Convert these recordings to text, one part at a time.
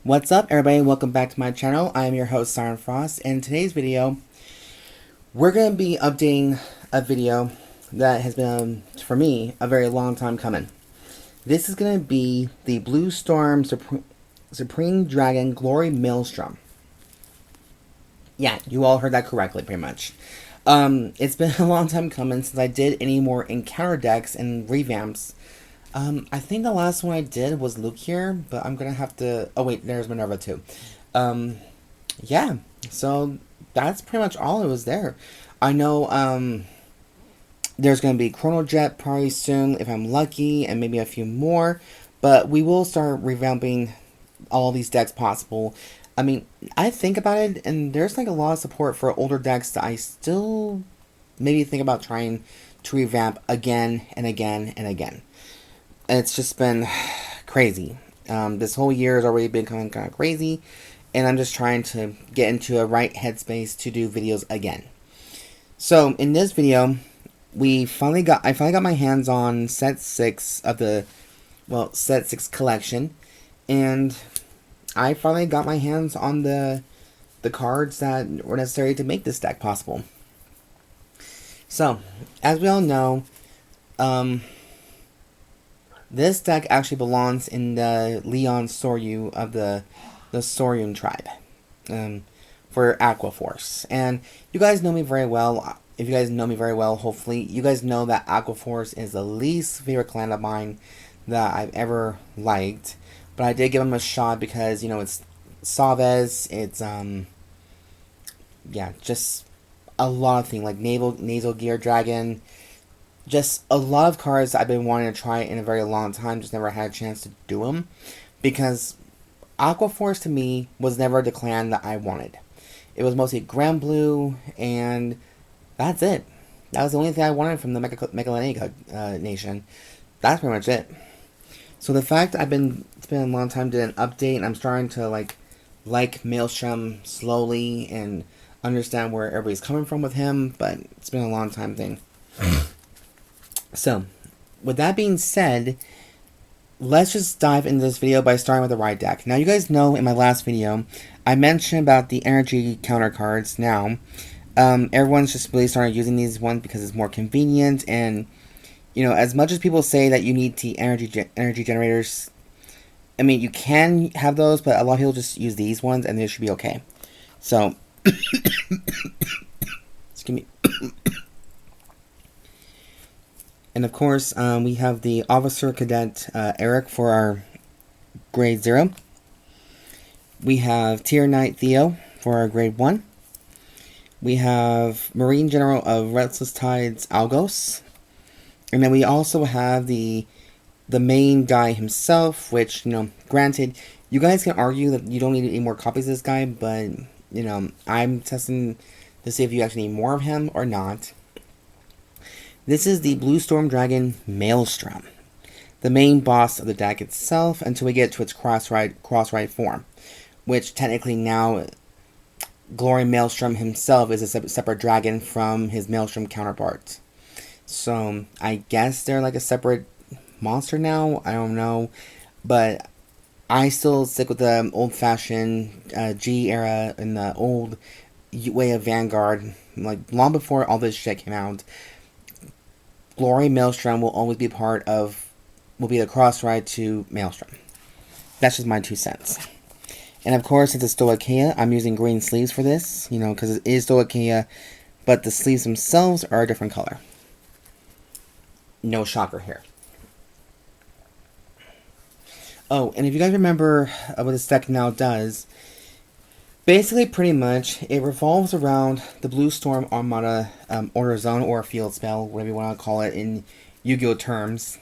What's up, everybody? Welcome back to my channel. I am your host, Siren, and in today's video, we're going to be updating a video that has been, for me, a very long time coming. This is going to be the Blue Storm Supreme Dragon Glory Maelstrom. Yeah, you all heard that correctly, pretty much. It's been a long time coming since I did any more encounter decks and revamps. I think the last one I did was Luke here, but I'm gonna have to... Oh wait, there's Minerva too. Yeah, so that's pretty much all it was there. I know, there's gonna be Chrono Jet probably soon, if I'm lucky, and maybe a few more, but we will start revamping all these decks possible. I mean, I think about it, and there's like a lot of support for older decks that I still maybe think about trying to revamp again and again and again. It's just been crazy. This whole year has already been kind of crazy, and I'm just trying to get into a right headspace to do videos again. So in this video, I finally got my hands on set 6 of the, well, set 6 collection, and I finally got my hands on the cards that were necessary to make this deck possible. So, as we all know, this deck actually belongs in the Leon Soryu of the Soryu tribe, for Aqua Force. And you guys know me very well. If you guys know me very well, hopefully, you guys know that Aqua Force is the least favorite clan of mine that I've ever liked. But I did give him a shot because, you know, it's Savez, it's, yeah, just a lot of things, like Nasal Gear Dragon. Just a lot of cards I've been wanting to try in a very long time, just never had a chance to do them. Because Aqua Force to me was never the clan that I wanted. It was mostly Grand Blue, and that's it. That was the only thing I wanted from the Megalanic nation. That's pretty much it. So the fact that it's been a long time to an update, and I'm starting to like Maelstrom slowly and understand where everybody's coming from with him, but it's been a long time thing. So, with that being said, let's just dive into this video by starting with the ride deck. Now, you guys know in my last video, I mentioned about the energy counter cards. Now, everyone's just really started using these ones because it's more convenient, and, you know, as much as people say that you need the energy generators, I mean, you can have those, but a lot of people just use these ones, and they should be okay. So, excuse me. And of course, we have the Officer Cadet Erikk for our Grade 0. We have Tier Knight Theo for our Grade 1. We have Marine General of Restless Tides Algos. And then we also have the main guy himself, which, you know, granted, you guys can argue that you don't need any more copies of this guy, but, you know, I'm testing to see if you actually need more of him or not. This is the Blue Storm Dragon Maelstrom, the main boss of the deck itself until we get to its cross-ride form, which technically now Glory Maelstrom himself is a separate dragon from his Maelstrom counterpart. So I guess they're like a separate monster now. I don't know, but I still stick with the old-fashioned G era and the old way of Vanguard, like long before all this shit came out. Glory Maelstrom will always be will be the cross-ride to Maelstrom. That's just my 2 cents. And of course, it's a Stoicheia. I'm using green sleeves for this, you know, because it is Stoicheia, but the sleeves themselves are a different color. No shocker here. Oh, and if you guys remember what this deck now does, basically, pretty much, it revolves around the Blue Storm Armada Order Zone, or Field Spell, whatever you want to call it in Yu-Gi-Oh terms.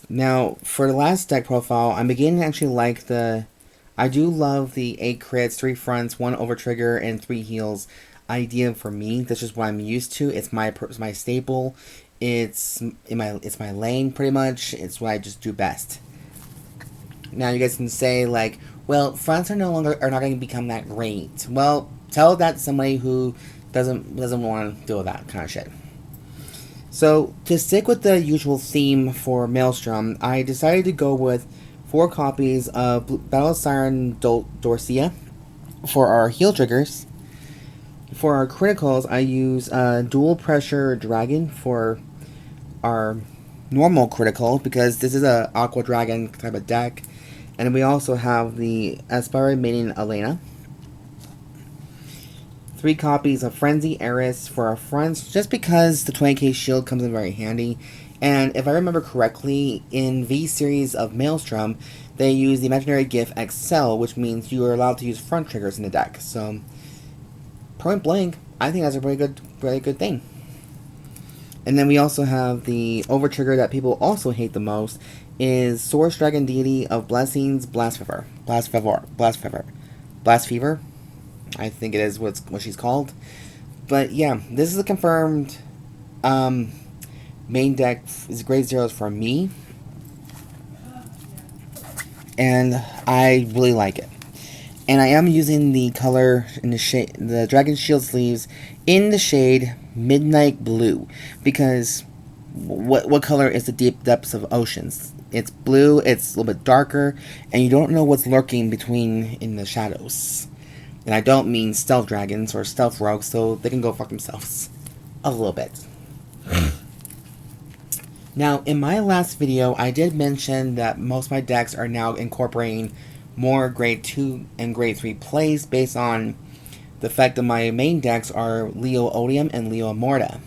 Now, for the last deck profile, I'm beginning to actually like I do love the 8 crits, 3 fronts, 1 overtrigger, and 3 heals idea for me. That's just what I'm used to. It's my staple. It's my lane, pretty much. It's what I just do best. Now, you guys can say, like, well, fronts are not going to become that great. Well, tell that to somebody who doesn't want to deal with that kind of shit. So, to stick with the usual theme for Maelstrom, I decided to go with 4 copies of Battle Siren Dorcea for our heal triggers. For our criticals, I use Dual Pressure Dragon for our normal critical, because this is a Aqua Dragon type of deck. And we also have the Aspire Maiden Alana. 3 copies of Frenzied Heiress for our fronts, just because the 20k shield comes in very handy. And if I remember correctly, in V series of Maelstrom, they use the Imaginary Gift XL, which means you are allowed to use front triggers in the deck. So, point blank, I think that's a really good thing. And then we also have the over trigger that people also hate the most is Source Dragon Deity of Blessings Blessfavor. Blessfavor. I think it is what she's called. But yeah, this is a confirmed main deck is grade 0s for me. And I really like it. And I am using the color in the shade, the Dragon Shield sleeves in the shade Midnight Blue, because what color is the deep depths of oceans? It's blue, it's a little bit darker, and you don't know what's lurking between in the shadows. And I don't mean stealth dragons or stealth rogues, so they can go fuck themselves a little bit. Now, in my last video, I did mention that most of my decks are now incorporating more grade 2 and grade 3 plays based on the fact that my main decks are Leo Odium and Leo Morta.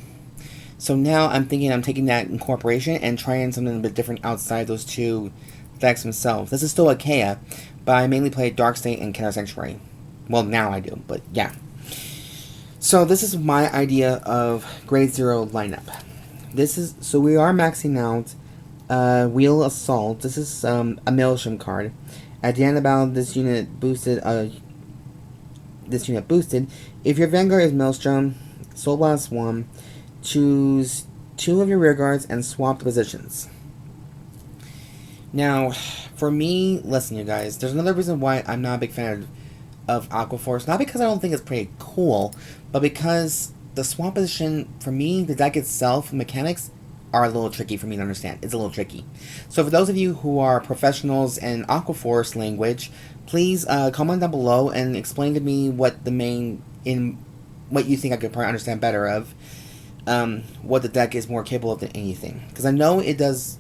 So now I'm thinking I'm taking that incorporation and trying something a bit different outside those 2 decks themselves. This is Stoicheia, but I mainly play Dark State and Counter Sanctuary. Well, now I do, but yeah. So this is my idea of grade 0 lineup. So we are maxing out Wheel Assault. This is a Maelstrom card. At the end of battle, this unit boosted. If your Vanguard is Maelstrom, Soul Blast 1, choose 2 of your rear guards and swap the positions. Now, for me, listen, you guys, there's another reason why I'm not a big fan of Aqua Force. Not because I don't think it's pretty cool, but because the swap position, for me, the deck itself, mechanics, are a little tricky for me to understand. It's a little tricky. So for those of you who are professionals in Aqua Force language, please comment down below and explain to me what what you think I could probably understand better of, what the deck is more capable of than anything. Because I know it does,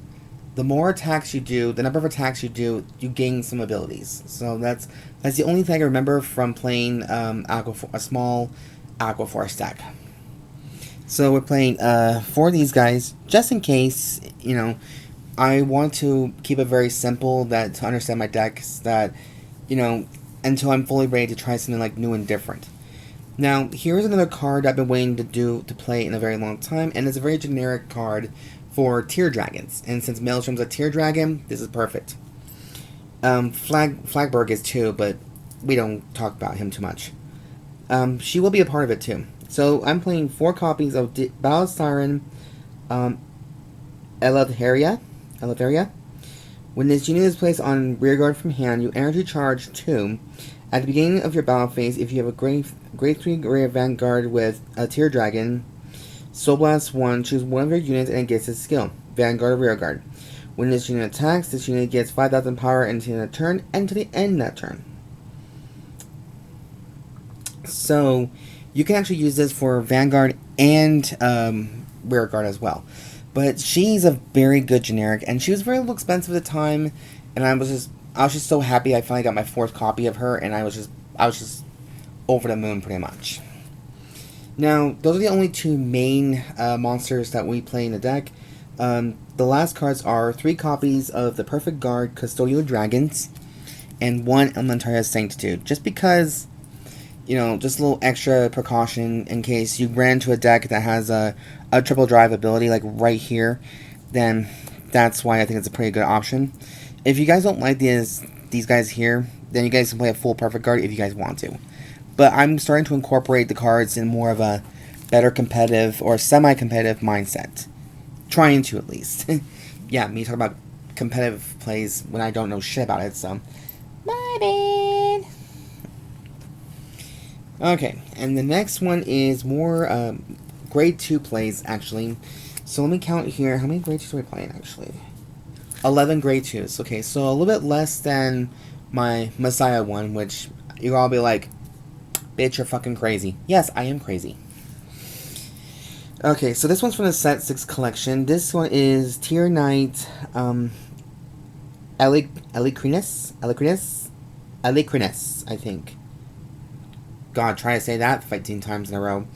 the more attacks you do, the number of attacks you do, you gain some abilities. So that's the only thing I remember from playing a small Aqua Force deck. So we're playing 4 of these guys, just in case, you know, I want to keep it very simple to understand my decks, that, you know, until I'm fully ready to try something like new and different. Now, here's another card I've been waiting to play in a very long time, and it's a very generic card for tier dragons. And since Maelstrom's a tier dragon, this is perfect. Flagberg is too, but we don't talk about him too much. She will be a part of it too. So I'm playing 4 copies of Battle Siren Eleftheria. When this unit is placed on rearguard from hand, you energy charge 2. At the beginning of your battle phase, if you have a grade 3 Rare Vanguard with a tier dragon, Soul Blast 1, choose one of your units and it gets its skill, Vanguard or Rearguard. When this unit attacks, this unit gets 5,000 power into the turn and to the end of that turn. So you can actually use this for Vanguard and Rearguard as well. But she's a very good generic, and she was very little expensive at the time, and I was just so happy I finally got my 4th copy of her, and I was just over the moon pretty much. Now, those are the only 2 main monsters that we play in the deck. The last cards are 3 copies of the Perfect Guard Custodial Dragons and 1 Elementaria Sanctitude, just because, you know, just a little extra precaution in case you ran into a deck that has a triple drive ability, like right here, then that's why I think it's a pretty good option. If you guys don't like these guys here, then you guys can play a full Perfect Guard if you guys want to. But I'm starting to incorporate the cards in more of a better competitive or semi-competitive mindset. Trying to, at least. Yeah, me talking about competitive plays when I don't know shit about it, so my bad. Okay, and the next one is more grade 2 plays, actually. So let me count here. How many grade 2s are we playing, actually? 11 grade 2s. Okay, so a little bit less than my Messiah one, which you'll all be like, bitch, you're fucking crazy. Yes, I am crazy. Okay, so this one's from the Set 6 collection. This one is Tier Knight, Eilikrinis, I think. God, try to say that 15 times in a row.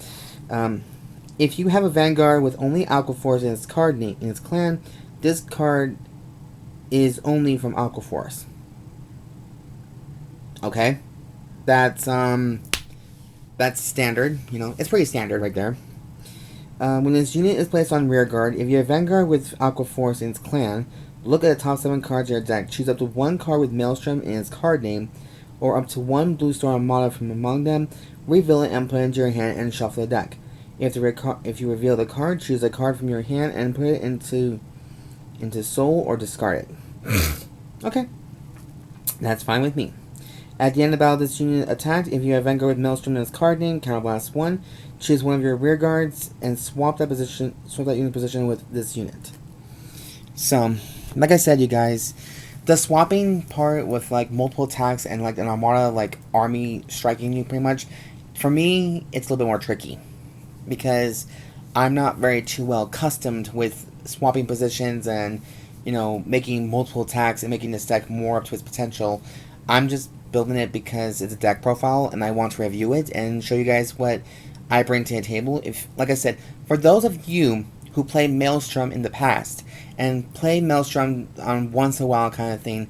If you have a Vanguard with only Aqua Force in its card name in its clan, this card is only from Aqua Force. Okay, that's standard. You know, it's pretty standard right there. When this unit is placed on rearguard, if you have Vanguard with Aqua Force in its clan, look at the top 7 cards of your deck. Choose up to 1 card with Maelstrom in its card name, or up to 1 Blue Storm Armada from among them, reveal it and put it into your hand and shuffle the deck. If you reveal the card, choose a card from your hand and put it into Soul or discard it. Okay, that's fine with me. At the end of the battle, this unit attacked. If you have Vanguard with Maelstrom in its card name, counterblast 1. Choose one of your rear guards and swap that unit position with this unit. So, like I said, you guys, the swapping part with like multiple attacks and like an armada like army striking you pretty much, for me, it's a little bit more tricky because I'm not very too well accustomed with swapping positions and, you know, making multiple attacks and making this deck more up to its potential. I'm just building it because it's a deck profile and I want to review it and show you guys what I bring to the table. If, like I said, for those of you who play Maelstrom in the past and play Maelstrom on once in a while kind of thing,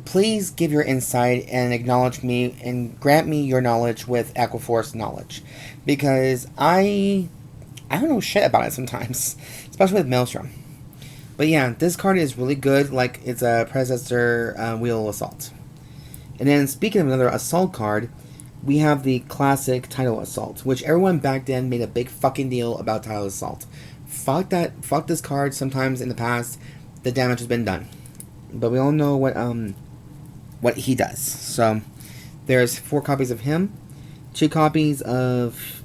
please give your insight and acknowledge me and grant me your knowledge with Aqua Force knowledge, because I don't know shit about it sometimes, especially with Maelstrom. But yeah, this card is really good, like it's a predecessor Wheel Assault. And then speaking of another Assault card, we have the classic Tidal Assault, which everyone back then made a big fucking deal about Tidal Assault. Fuck that. Fuck this card. Sometimes in the past, the damage has been done, but we all know what he does. So there's 4 copies of him, 2 copies of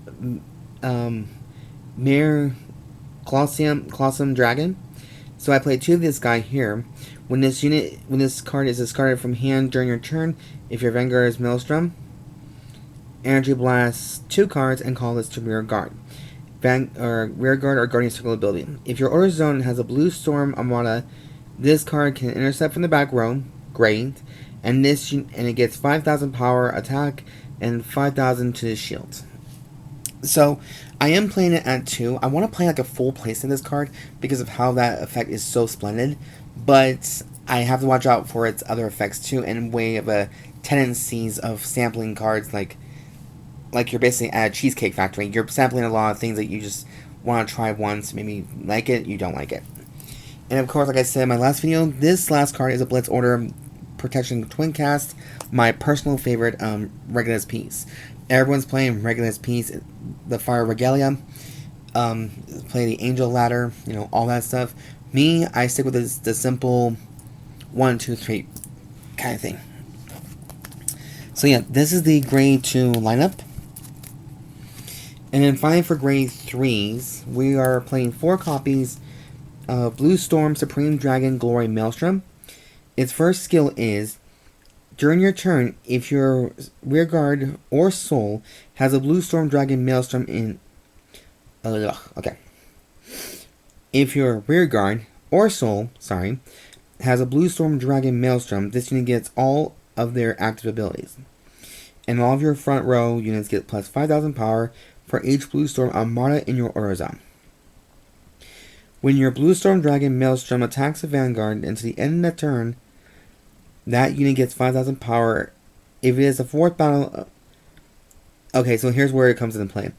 Mare, Clausam Dragon. So I played 2 of this guy here. When this card is discarded from hand during your turn, if your Vanguard is Maelstrom, Energy Blast 2 cards and call this to rear guard. Rear guard or Guardian Circle ability. If your order zone has a Blue Storm Armada, this card can intercept from the back row. Great. And it gets 5,000 power attack and 5,000 to the shield. So I am playing it at 2. I want to play like a full place in this card because of how that effect is so splendid. But I have to watch out for its other effects too, in way of tendencies of sampling cards like you're basically at a cheesecake factory. You're sampling a lot of things that you just want to try once, maybe like it, you don't like it. And of course, like I said in my last video, this last card is a Blitz Order Protection Twincast, my personal favorite Regalis piece. Everyone's playing Regalis piece, the Fire Regalia, play the Angel Ladder, you know, all that stuff. Me, I stick with the simple 1, 2, 3 kind of thing. So yeah, this is the grade 2 lineup. And then finally for grade 3s, we are playing 4 copies of Blue Storm Supreme Dragon Glory Maelstrom. Its first skill is, during your turn, if your rearguard or soul has a Blue Storm Dragon Maelstrom in... If your rearguard or soul, has a Blue Storm Dragon Maelstrom, this unit gets all of their active abilities. And all of your front row units get plus 5,000 power for each Blue Storm Armada in your order zone. When your Blue Storm Dragon Maelstrom attacks a Vanguard until the end of the turn, that unit gets 5,000 power. If it is the 4th battle... Okay, so here's where it comes into play.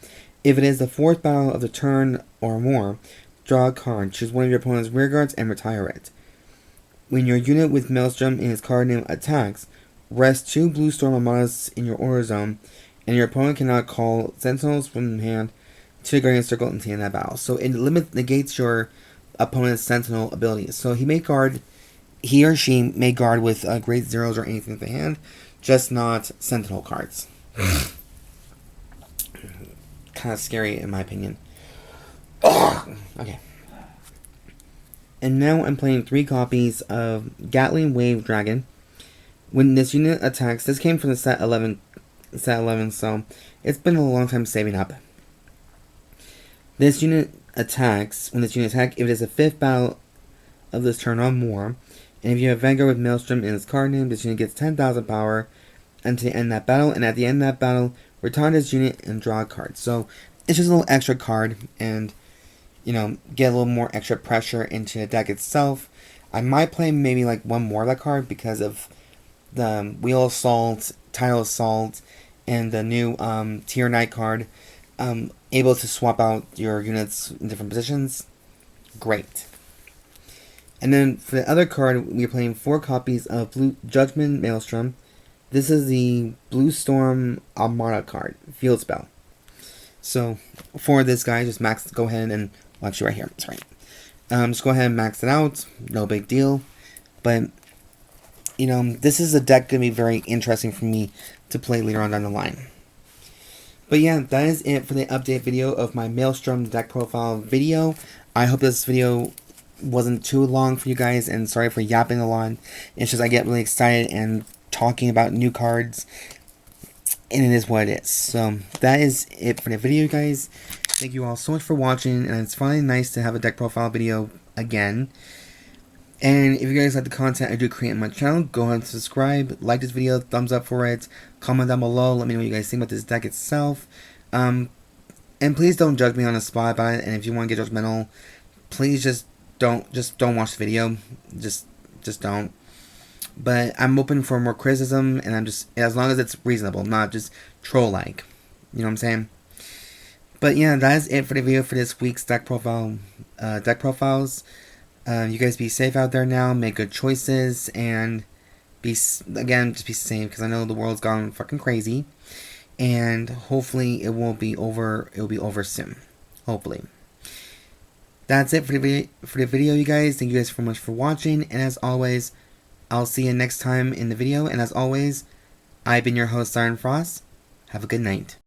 If it is the 4th battle of the turn or more, draw a card, choose one of your opponent's rearguards, and retire it. When your unit with Maelstrom in its card name attacks, rest 2 Blue Storm Armadas in your order zone, and your opponent cannot call Sentinels from hand to the Guardian Circle until the end of that battle. So it negates your opponent's Sentinel abilities. So he or she may guard with grade 0s or anything at the hand, just not Sentinel cards. Kind of scary in my opinion. Okay. And now I'm playing 3 copies of Gatling Wave Dragon. When this unit attacks, this came from the set 11, so it's been a long time saving up. This unit attacks, when this unit attacks, if it is the 5th battle of this turn or more, and if you have Vanguard with Maelstrom in its card name, this unit gets 10,000 power until the end of that battle, and at the end of that battle, return this unit and draw a card. So it's just a little extra card, and you know, get a little more extra pressure into the deck itself. I might play maybe like one more of that card because of the Wheel Assault, Tidal Assault, and the new Tier Knight card. Able to swap out your units in different positions. Great. And then for the other card, we're playing 4 copies of Blue Judgment Maelstrom. This is the Blue Storm Armada card, field spell. So for this guy, just go ahead and, well, actually right here, that's right. Just go ahead and max it out, no big deal. But, you know, this is a deck going to be very interesting for me to play later on down the line. But yeah, that is it for the update video of my Maelstrom deck profile video. I hope this video wasn't too long for you guys, and sorry for yapping a lot. It's just I get really excited and talking about new cards, and it is what it is. So that is it for the video, guys. Thank you all so much for watching, and it's finally nice to have a deck profile video again. And if you guys like the content I do create on my channel, go ahead and subscribe, like this video, thumbs up for it, comment down below, let me know what you guys think about this deck itself. And please don't judge me on the spot about it, and if you want to get judgmental, please just don't watch the video. Just don't. But I'm open for more criticism, and I'm just, as long as it's reasonable, not just troll-like. You know what I'm saying? But yeah, that is it for the video for this week's deck profiles. You guys be safe out there now, make good choices, and just be safe, because I know the world's gone fucking crazy, and hopefully it will be over soon, hopefully. That's it for the video, you guys. Thank you guys so much for watching, and as always, I'll see you next time in the video, and as always, I've been your host, Siren Frost. Have a good night.